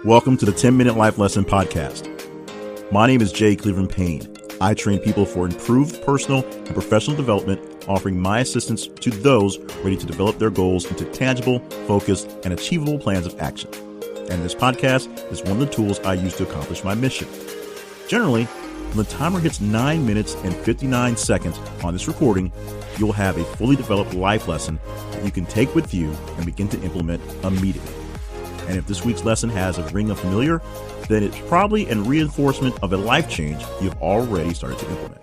Welcome to the 10-Minute Life Lesson Podcast. My name is Jay Cleveland Payne. I train people for improved personal and professional development, offering my assistance to those ready to develop their goals into tangible, focused, and achievable plans of action. And this podcast is one of the tools I use to accomplish my mission. Generally, when the timer hits 9 minutes and 59 seconds on this recording, you'll have a fully developed life lesson that you can take with you and begin to implement immediately. And if this week's lesson has a ring of familiar, then it's probably a reinforcement of a life change you've already started to implement.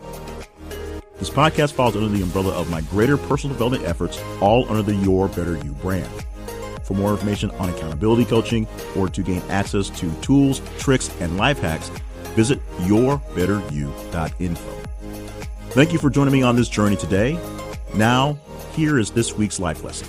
This podcast falls under the umbrella of my greater personal development efforts, all under the Your Better You brand. For more information on accountability coaching or to gain access to tools, tricks, and life hacks, visit yourbetteryou.info. Thank you for joining me on this journey today. Now, here is this week's life lesson.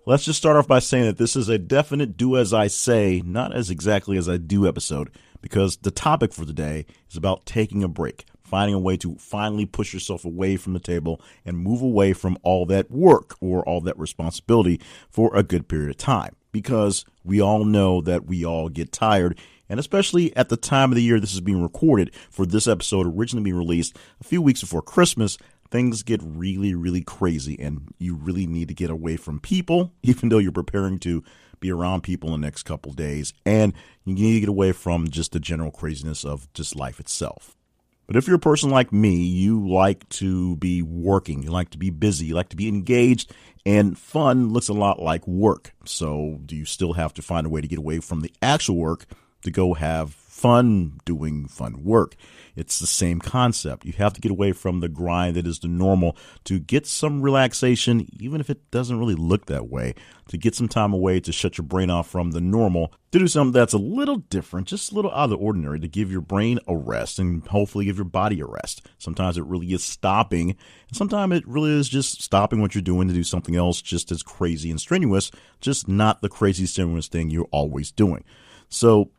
Let's just start off by saying that this is a definite do as I say, not as exactly as I do episode, because the topic for today is about taking a break, finding a way to finally push yourself away from the table and move away from all that work or all that responsibility for a good period of time, because we all know that we all get tired. And especially at the time of the year this is being recorded, for this episode originally being released a few weeks before Christmas, things get really, really crazy, and you really need to get away from people, even though you're preparing to be around people in the next couple of days. And you need to get away from just the general craziness of just life itself. But if you're a person like me, you like to be working, you like to be busy, you like to be engaged, and fun looks a lot like work. So do you still have to find a way to get away from the actual work to go have fun doing fun work? It's the same concept. You have to get away from the grind that is the normal to get some relaxation, even if it doesn't really look that way, to get some time away to shut your brain off from the normal, to do something that's a little different, just a little out of the ordinary, to give your brain a rest and hopefully give your body a rest. Sometimes it really is stopping, and sometimes it really is just stopping what you're doing to do something else just as crazy and strenuous, just not the crazy strenuous thing you're always doing. So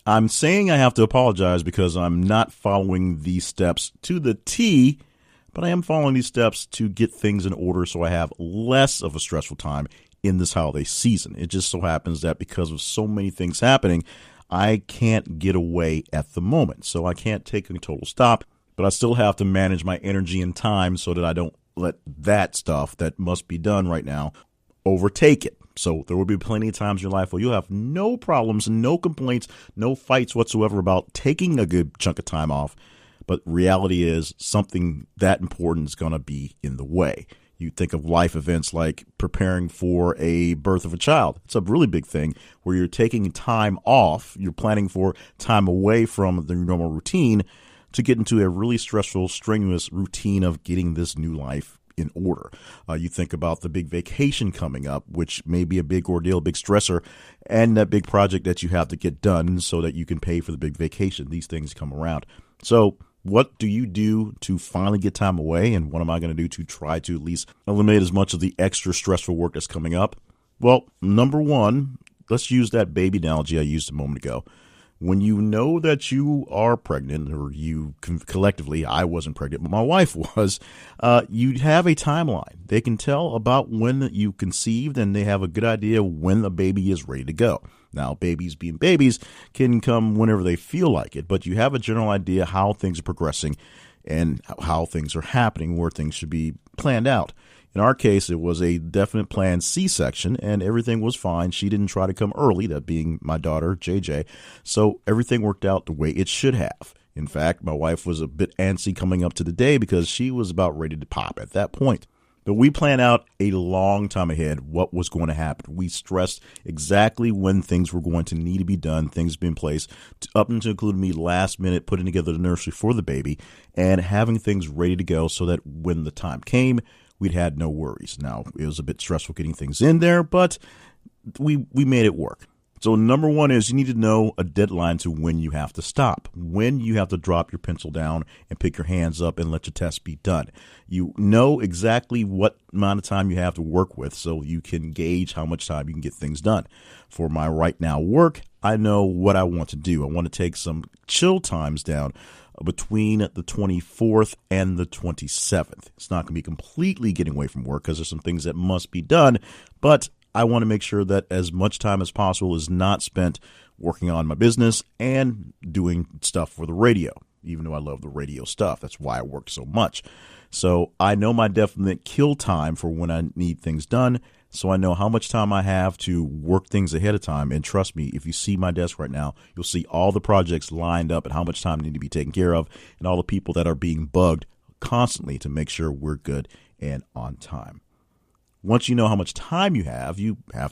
I'm saying I have to apologize because I'm not following these steps to the T, but I am following these steps to get things in order so I have less of a stressful time in this holiday season. It just so happens that because of so many things happening, I can't get away at the moment. So I can't take a total stop, but I still have to manage my energy and time so that I don't let that stuff that must be done right now overtake it. So there will be plenty of times in your life where you'll have no problems, no complaints, no fights whatsoever about taking a good chunk of time off. But reality is something that important is going to be in the way. You think of life events like preparing for a birth of a child. It's a really big thing where you're taking time off. You're planning for time away from the normal routine to get into a really stressful, strenuous routine of getting this new life in order. You think about the big vacation coming up, which may be a big ordeal, big stressor, and that big project that you have to get done so that you can pay for the big vacation. These things come around. So what do you do to finally get time away? And what am I going to do to try to at least eliminate as much of the extra stressful work that's coming up? Well, number one, let's use that baby analogy I used a moment ago. When you know that you are pregnant, or you collectively, I wasn't pregnant, but my wife was, you have a timeline. They can tell about when you conceived, and they have a good idea when the baby is ready to go. Now, babies being babies can come whenever they feel like it, but you have a general idea how things are progressing and how things are happening, where things should be planned out. In our case, it was a definite planned C-section, and everything was fine. She didn't try to come early, that being my daughter, JJ. So everything worked out the way it should have. In fact, my wife was a bit antsy coming up to the day because she was about ready to pop at that point. But we planned out a long time ahead what was going to happen. We stressed exactly when things were going to need to be done, things being in place, up until including me last minute putting together the nursery for the baby and having things ready to go so that when the time came, we'd had no worries. Now, it was a bit stressful getting things in there, but we made it work. So number one is you need to know a deadline to when you have to stop, when you have to drop your pencil down and pick your hands up and let your test be done. You know exactly what amount of time you have to work with so you can gauge how much time you can get things done. For my right now work, I know what I want to do. I want to take some chill times down between the 24th and the 27th. It's not going to be completely getting away from work because there's some things that must be done, but I want to make sure that as much time as possible is not spent working on my business and doing stuff for the radio, even though I love the radio stuff. That's why I work so much. So I know my definite kill time for when I need things done. So I know how much time I have to work things ahead of time. And trust me, if you see my desk right now, you'll see all the projects lined up and how much time need to be taken care of and all the people that are being bugged constantly to make sure we're good and on time. Once you know how much time you have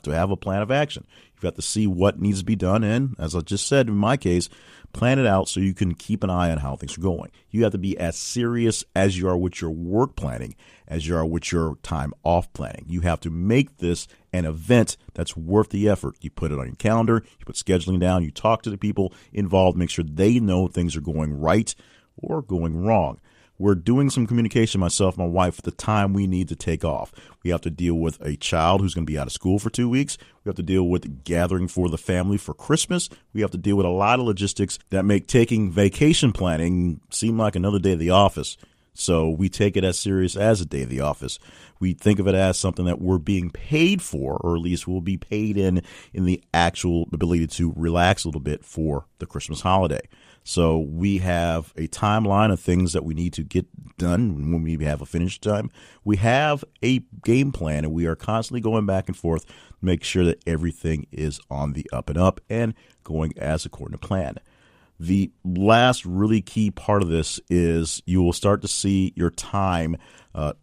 to have a plan of action. You've got to see what needs to be done. And as I just said, in my case, plan it out so you can keep an eye on how things are going. You have to be as serious as you are with your work planning as you are with your time off planning. You have to make this an event that's worth the effort. You put it on your calendar, you put scheduling down, you talk to the people involved, make sure they know things are going right or going wrong. We're doing some communication, myself and my wife, at the time we need to take off. We have to deal with a child who's going to be out of school for 2 weeks. We have to deal with gathering for the family for Christmas. We have to deal with a lot of logistics that make taking vacation planning seem like another day of the office. So we take it as serious as a day of the office. We think of it as something that we're being paid for, or at least we'll be paid in the actual ability to relax a little bit for the Christmas holiday. So we have a timeline of things that we need to get done when we have a finish time. We have a game plan, and we are constantly going back and forth to make sure that everything is on the up and up and going as according to plan. The last really key part of this is you will start to see your time,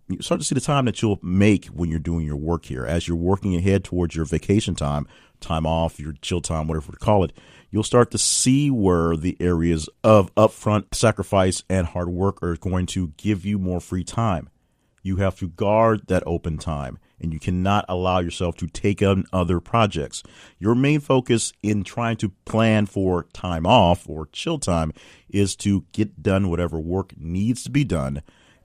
you start to see the time that you'll make when you're doing your work here. As you're working ahead towards your vacation time, time off, your chill time, whatever to call it, you'll start to see where the areas of upfront sacrifice and hard work are going to give you more free time. You have to guard that open time, and you cannot allow yourself to take on other projects. Your main focus in trying to plan for time off or chill time is to get done whatever work needs to be done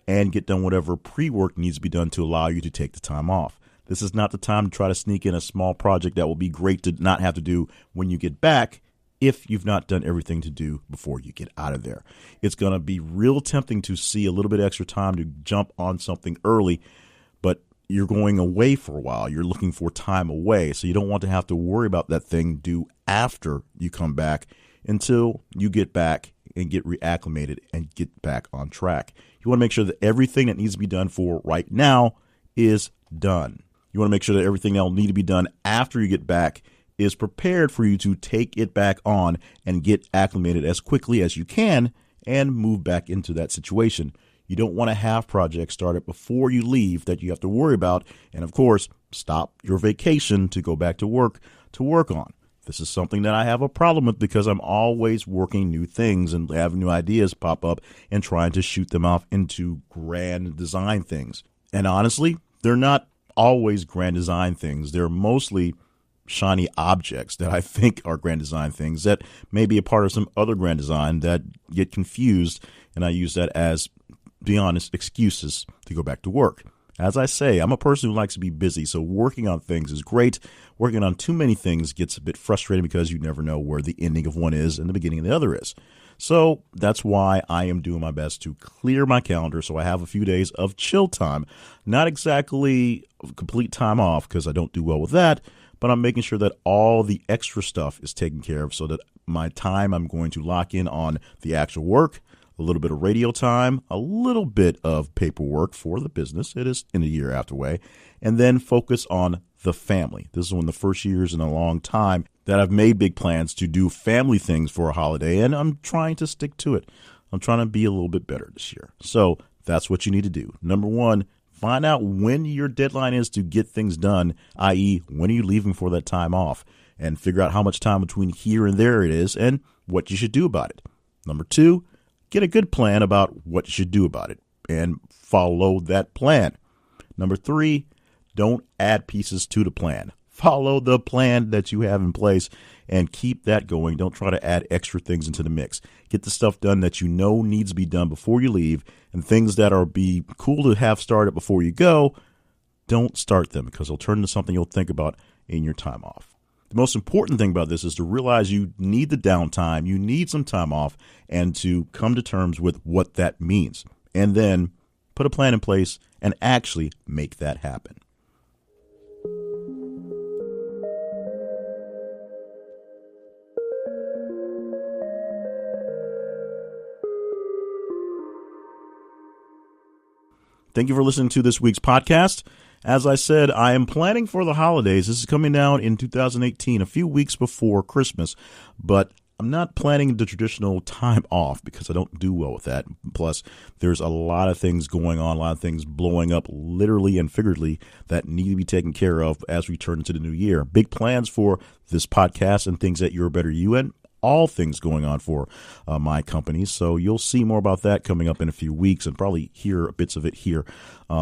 and get done whatever pre-work needs to be done to allow you to take the time off. This is not the time to try to sneak in a small project that will be great to not have to do when you get back if you've not done everything to do before you get out of there. It's going to be real tempting to see a little bit extra time to jump on something early, but you're going away for a while. You're looking for time away, so you don't want to have to worry about that thing due after you come back until you get back and get reacclimated and get back on track. You want to make sure that everything that needs to be done for right now is done. You want to make sure that everything that will need to be done after you get back is prepared for you to take it back on and get acclimated as quickly as you can and move back into that situation. You don't want to have projects started before you leave that you have to worry about. And of course, stop your vacation to go back to work on. This is something that I have a problem with because I'm always working new things and having new ideas pop up and trying to shoot them off into grand design things. And honestly, they're not always grand design things. They're mostly shiny objects that I think are grand design things that may be a part of some other grand design that get confused. And I use that as, be honest, excuses to go back to work. As I say, I'm a person who likes to be busy, so working on things is great. Working on too many things gets a bit frustrating because you never know where the ending of one is and the beginning of the other is. So that's why I am doing my best to clear my calendar so I have a few days of chill time. Not exactly complete time off because I don't do well with that, but I'm making sure that all the extra stuff is taken care of so that my time I'm going to lock in on the actual work, a little bit of radio time, a little bit of paperwork for the business. It is in a year after way, and then focus on the family. This is one of the first years in a long time that I've made big plans to do family things for a holiday, and I'm trying to stick to it. I'm trying to be a little bit better this year. So that's what you need to do. Number one, find out when your deadline is to get things done, i.e., when are you leaving for that time off, and figure out how much time between here and there it is and what you should do about it. Number two, get a good plan about what you should do about it and follow that plan. Number three, don't add pieces to the plan. Follow the plan that you have in place and keep that going. Don't try to add extra things into the mix. Get the stuff done that you know needs to be done before you leave, and things that are be cool to have started before you go, don't start them because they'll turn into something you'll think about in your time off. The most important thing about this is to realize you need the downtime, you need some time off, and to come to terms with what that means. And then put a plan in place and actually make that happen. Thank you for listening to this week's podcast. As I said, I am planning for the holidays. This is coming down in 2018, a few weeks before Christmas, but I'm not planning the traditional time off because I don't do well with that. Plus, there's a lot of things going on, a lot of things blowing up literally and figuratively that need to be taken care of as we turn into the new year. Big plans for this podcast and things that You're Better You and all things going on for my company. So you'll see more about that coming up in a few weeks and probably hear bits of it here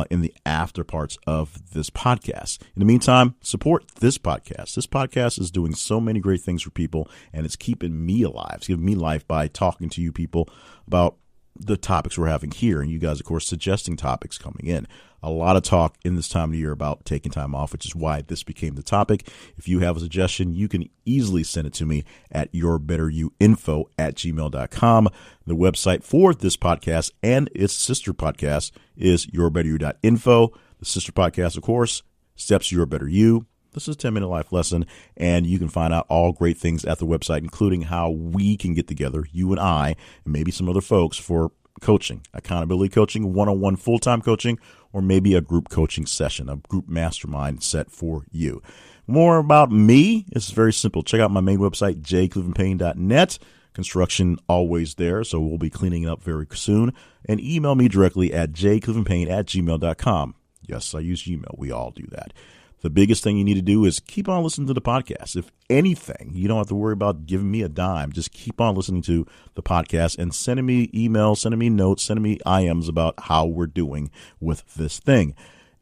in the after parts of this podcast. In the meantime, support this podcast. This podcast is doing so many great things for people, and it's keeping me alive. It's giving me life by talking to you people about the topics we're having here. And you guys, of course, suggesting topics coming in. A lot of talk in this time of year about taking time off, which is why this became the topic. If you have a suggestion, you can easily send it to me at yourbetteryouinfo@gmail.com. The website for this podcast and its sister podcast is yourbetteryou.info. The sister podcast, of course, Steps Your Better You. This is a 10-minute life lesson, and you can find out all great things at the website, including how we can get together, you and I, and maybe some other folks, for coaching, accountability coaching, one-on-one full-time coaching, or maybe a group coaching session, a group mastermind set for you. More about me, it's very simple. Check out my main website, jclevelandpayne.net. Construction always there, so we'll be cleaning it up very soon. And email me directly at jclevelandpayne@gmail.com. Yes, I use Gmail. We all do that. The biggest thing you need to do is keep on listening to the podcast. If anything, you don't have to worry about giving me a dime. Just keep on listening to the podcast and sending me emails, sending me notes, sending me IMs about how we're doing with this thing.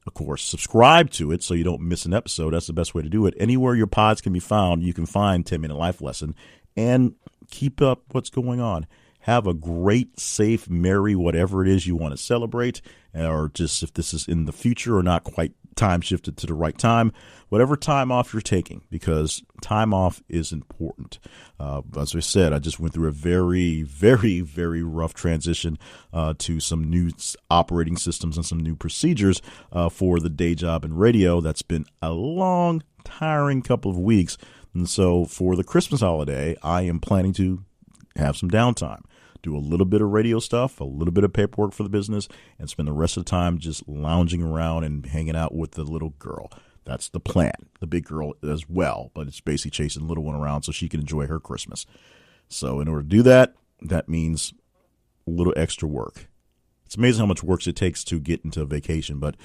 Of course, subscribe to it so you don't miss an episode. That's the best way to do it. Anywhere your pods can be found, you can find 10-Minute Life Lesson and keep up what's going on. Have a great, safe, merry, whatever it is you want to celebrate, or just if this is in the future or not quite time shifted to the right time, whatever time off you're taking, because time off is important. As I said, I just went through a very, very, very rough transition to some new operating systems and some new procedures for the day job in radio. That's been a long, tiring couple of weeks. And so for the Christmas holiday, I am planning to have some downtime, do a little bit of radio stuff, a little bit of paperwork for the business, and spend the rest of the time just lounging around and hanging out with the little girl. That's the plan. The big girl as well, but it's basically chasing the little one around so she can enjoy her Christmas. So in order to do that, that means a little extra work. It's amazing how much work it takes to get into a vacation, but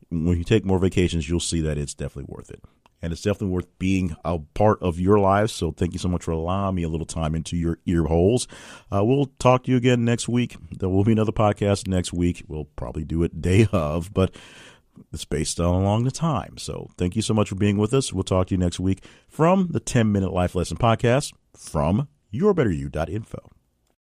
when you take more vacations, you'll see that it's definitely worth it. And it's definitely worth being a part of your lives. So thank you so much for allowing me a little time into your ear holes. We'll talk to you again next week. There will be another podcast next week. We'll probably do it day of, but it's based on along the time. So thank you so much for being with us. We'll talk to you next week from the 10-Minute Life Lesson Podcast from yourbetteryou.info.